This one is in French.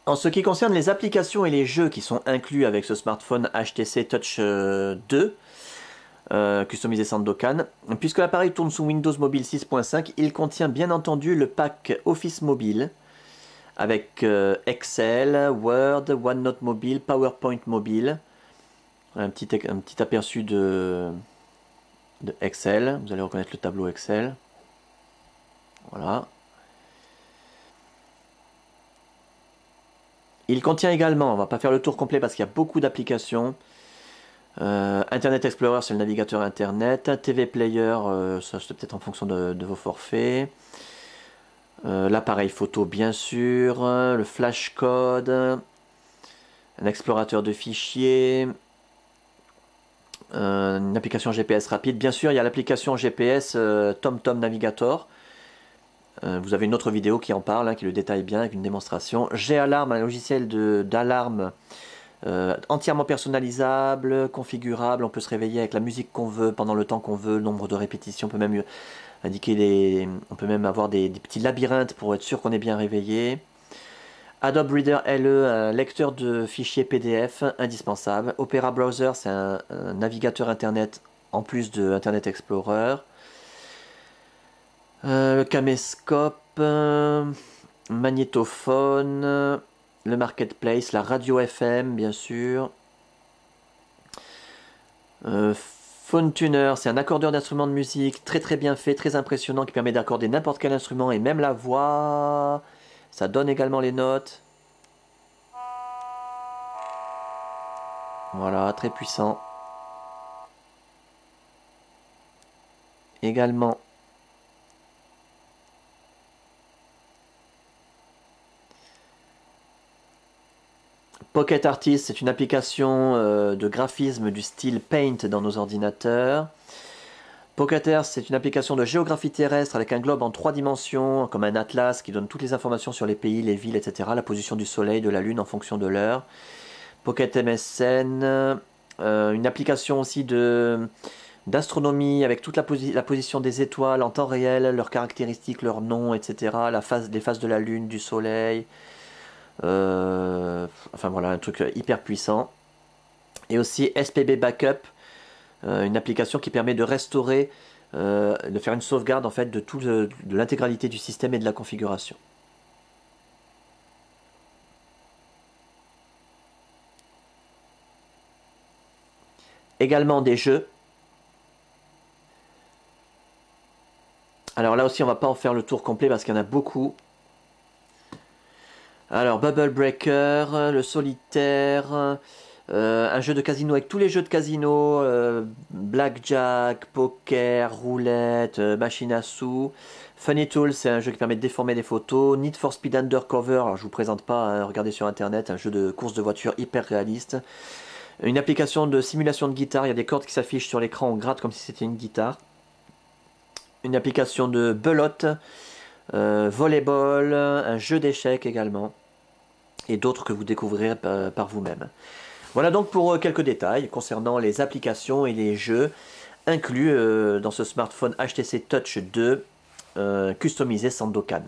En ce qui concerne les applications et les jeux qui sont inclus avec ce smartphone HTC Touch 2, customisé Sandokan, puisque l'appareil tourne sous Windows Mobile 6.5, il contient bien entendu le pack Office Mobile avec Excel, Word, OneNote Mobile, PowerPoint Mobile. Un petit aperçu de Excel. Vous allez reconnaître le tableau Excel. Voilà. Il contient également, on va pas faire le tour complet parce qu'il y a beaucoup d'applications. Internet Explorer, c'est le navigateur Internet. TV Player, ça c'est peut-être en fonction de vos forfaits. L'appareil photo, bien sûr. Le flash code. Un explorateur de fichiers. Une application GPS rapide. Bien sûr, il y a l'application GPS TomTom Navigator. Vous avez une autre vidéo qui en parle, qui le détaille bien avec une démonstration. G-Alarm, un logiciel d'alarme entièrement personnalisable, configurable. On peut se réveiller avec la musique qu'on veut, pendant le temps qu'on veut, le nombre de répétitions. On peut même on peut même avoir des petits labyrinthes pour être sûr qu'on est bien réveillé. Adobe Reader LE, un lecteur de fichiers PDF indispensable. Opera Browser, c'est un navigateur Internet en plus de Internet Explorer. Le caméscope, magnétophone, le marketplace, la radio FM bien sûr. Phone Tuner, c'est un accordeur d'instruments de musique très très bien fait, très impressionnant qui permet d'accorder n'importe quel instrument et même la voix. Ça donne également les notes. Voilà, très puissant. Également Pocket Artist, c'est une application de graphisme du style Paint dans nos ordinateurs. Pocket Earth, c'est une application de géographie terrestre avec un globe en 3 dimensions, comme un atlas qui donne toutes les informations sur les pays, les villes, etc. La position du soleil, de la lune en fonction de l'heure. Pocket MSN, une application aussi d'astronomie avec toute la position des étoiles en temps réel, leurs caractéristiques, leurs noms, etc. Les phases de la lune, du soleil. Enfin voilà, un truc hyper puissant. Et aussi SPB Backup, une application qui permet de restaurer, de faire une sauvegarde en fait de l'intégralité du système et de la configuration. Également des jeux. Alors là aussi on va pas en faire le tour complet parce qu'il y en a beaucoup. Alors Bubble Breaker, le solitaire, un jeu de casino avec tous les jeux de casino, blackjack, poker, roulette, machine à sous. Funny Tool, c'est un jeu qui permet de déformer des photos. Need for Speed Undercover, alors je vous présente pas, hein, regardez sur internet, un jeu de course de voiture hyper réaliste. Une application de simulation de guitare, il y a des cordes qui s'affichent sur l'écran, on gratte comme si c'était une guitare. Une application de belote, volleyball, un jeu d'échecs également. Et d'autres que vous découvrirez par vous-même. Voilà donc pour quelques détails concernant les applications et les jeux inclus dans ce smartphone HTC Touch 2 customisé Sandokan.